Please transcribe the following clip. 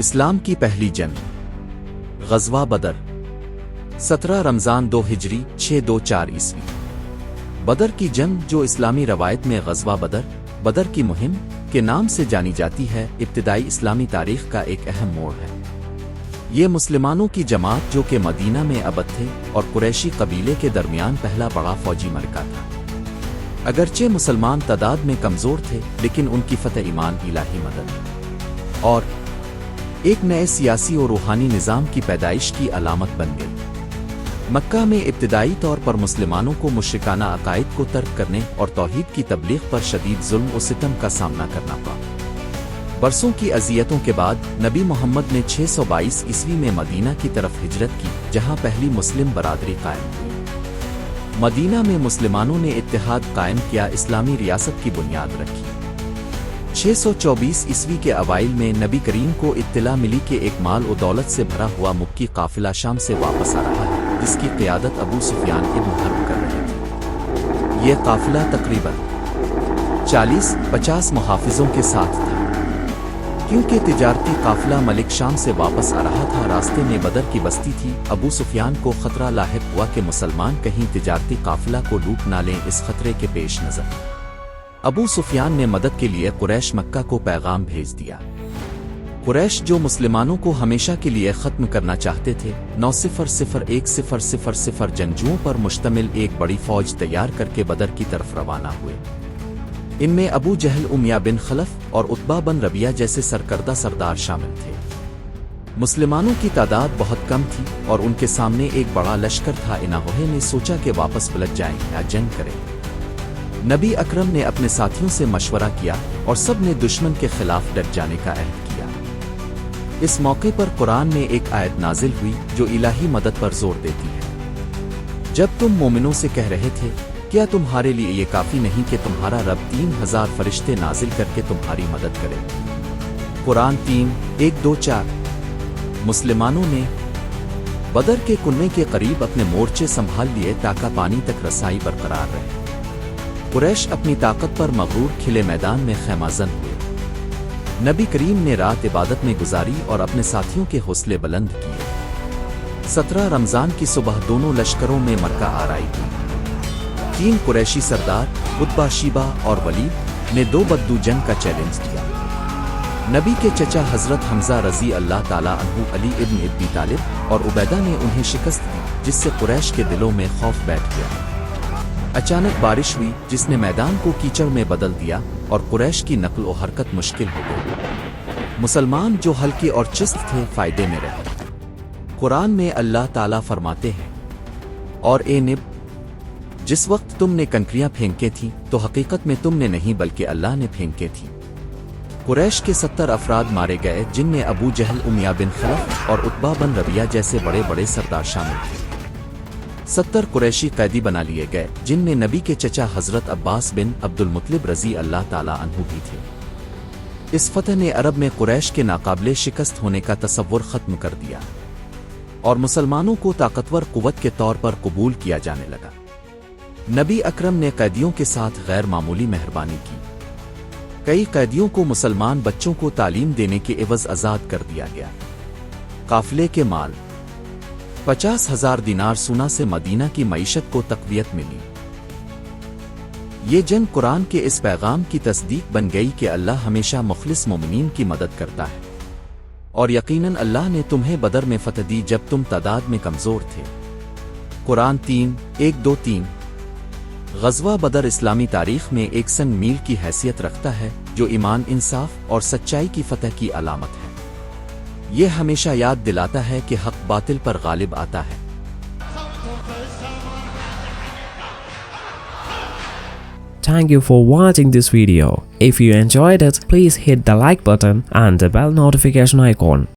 اسلام کی پہلی جنگ غزوہ بدر 17 رمضان 2 ہجری 624 عیسوی۔ بدر کی جنگ جو اسلامی روایت میں غزوہ بدر کی مہم کے نام سے جانی جاتی ہے، ابتدائی اسلامی تاریخ کا ایک اہم موڑ ہے۔ یہ مسلمانوں کی جماعت جو کہ مدینہ میں ابد تھے اور قریشی قبیلے کے درمیان پہلا بڑا فوجی معرکہ تھا۔ اگرچہ مسلمان تعداد میں کمزور تھے، لیکن ان کی فتح ایمان الہی مدد اور ایک نئے سیاسی اور روحانی نظام کی پیدائش کی علامت بن گئی۔ مکہ میں ابتدائی طور پر مسلمانوں کو مشرکانہ عقائد کو ترک کرنے اور توحید کی تبلیغ پر شدید ظلم و ستم کا سامنا کرنا پڑا۔ برسوں کی اذیتوں کے بعد نبی محمد نے 622 عیسوی میں مدینہ کی طرف ہجرت کی، جہاں پہلی مسلم برادری قائم ہوئی۔ مدینہ میں مسلمانوں نے اتحاد قائم کیا، اسلامی ریاست کی بنیاد رکھی۔ 624 عیسوی کے اوائل میں نبی کریم کو اطلاع ملی کہ ایک مال و دولت سے بھرا ہوا مکی قافلہ شام سے واپس آ رہا ہے، جس کی قیادت ابو سفیان ابن حرب کر رہے تھے۔ یہ قافلہ تقریباً 40-50 محافظوں کے ساتھ تھا۔ کیونکہ تجارتی قافلہ ملک شام سے واپس آ رہا تھا، راستے میں بدر کی بستی تھی، ابو سفیان کو خطرہ لاحق ہوا کہ مسلمان کہیں تجارتی قافلہ کو لوٹ نہ لیں۔ اس خطرے کے پیش نظر ابو سفیان نے مدد کے لیے قریش مکہ کو پیغام بھیج دیا۔ قریش جو مسلمانوں کو ہمیشہ کے لیے ختم کرنا چاہتے تھے، 90100 جنگجوؤں پر مشتمل ایک بڑی فوج تیار کر کے بدر کی طرف روانہ ہوئے۔ ان میں ابو جہل، امیہ بن خلف اور عتبہ بن ربیعہ جیسے سرکردہ سردار شامل تھے۔ مسلمانوں کی تعداد بہت کم تھی اور ان کے سامنے ایک بڑا لشکر تھا۔ انہوں نے سوچا کہ واپس پلٹ جائیں یا جنگ کریں۔ نبی اکرم نے اپنے ساتھیوں سے مشورہ کیا اور سب نے دشمن کے خلاف ڈٹ جانے کا عہد کیا۔ اس موقع پر قرآن میں ایک آیت نازل ہوئی جو الہی مدد پر زور دیتی ہے۔ جب تم مومنوں سے کہہ رہے تھے، کیا تمہارے لیے یہ کافی نہیں کہ تمہارا رب 3000 فرشتے نازل کر کے تمہاری مدد کرے؟ قرآن 3:1-2-4۔ مسلمانوں نے بدر کے کنویں کے قریب اپنے مورچے سنبھال لیے تاکہ پانی تک رسائی برقرار رہے۔ قریش اپنی طاقت پر مغرور کھلے میدان میں خیمہ زن ہوئے۔ نبی کریم نے رات عبادت میں گزاری اور اپنے ساتھیوں کے حوصلے بلند کیے۔ 17 رمضان کی صبح دونوں لشکروں میں معرکہ آرائی ہوئی۔ 3 قریشی سردار عتبہ، شیبہ اور ولید نے 2 بدو جنگ کا چیلنج دیا۔ نبی کے چچا حضرت حمزہ رضی اللہ تعالیٰ عنہ، علی ابن ابی طالب اور عبیدہ نے انہیں شکست دی، جس سے قریش کے دلوں میں خوف بیٹھ گیا۔ اچانک بارش ہوئی جس نے میدان کو کیچڑ میں بدل دیا اور قریش کی نقل و حرکت مشکل ہو گئی۔ مسلمان جو ہلکے اور چست تھے فائدے میں رہے۔ قرآن میں اللہ تعالیٰ فرماتے ہیں، اور اے نب، جس وقت تم نے کنکریاں پھینکے تھیں تو حقیقت میں تم نے نہیں بلکہ اللہ نے پھینکے تھیں۔ قریش کے 70 افراد مارے گئے، جن میں ابو جہل، امیہ بن خلف اور عتبہ بن ربیعہ جیسے بڑے بڑے سردار شامل تھے۔ 70 قریشی قیدی بنا لیے گئے، جن میں نبی کے چچا حضرت عباس بن عبد المطلب رضی اللہ تعالیٰ عنہ بھی تھے۔ اس فتح نے عرب میں قریش کے ناقابل شکست ہونے کا تصور ختم کر دیا اور مسلمانوں کو طاقتور قوت کے طور پر قبول کیا جانے لگا۔ نبی اکرم نے قیدیوں کے ساتھ غیر معمولی مہربانی کی۔ کئی قیدیوں کو مسلمان بچوں کو تعلیم دینے کے عوض آزاد کر دیا گیا۔ قافلے کے مال 50,000 دینار سونا سے مدینہ کی معیشت کو تقویت ملی۔ یہ جنگ قرآن کے اس پیغام کی تصدیق بن گئی کہ اللہ ہمیشہ مخلص مومنین کی مدد کرتا ہے، اور یقیناً اللہ نے تمہیں بدر میں فتح دی جب تم تعداد میں کمزور تھے۔ قرآن 3:1-2-3۔ غزوہ بدر اسلامی تاریخ میں ایک سنگ میل کی حیثیت رکھتا ہے، جو ایمان، انصاف اور سچائی کی فتح کی علامت ہے۔ یہ ہمیشہ یاد دلاتا ہے کہ حق باطل پر غالب آتا ہے۔ Thank you for watching this video. If you enjoyed it, please hit the like button and the bell notification icon.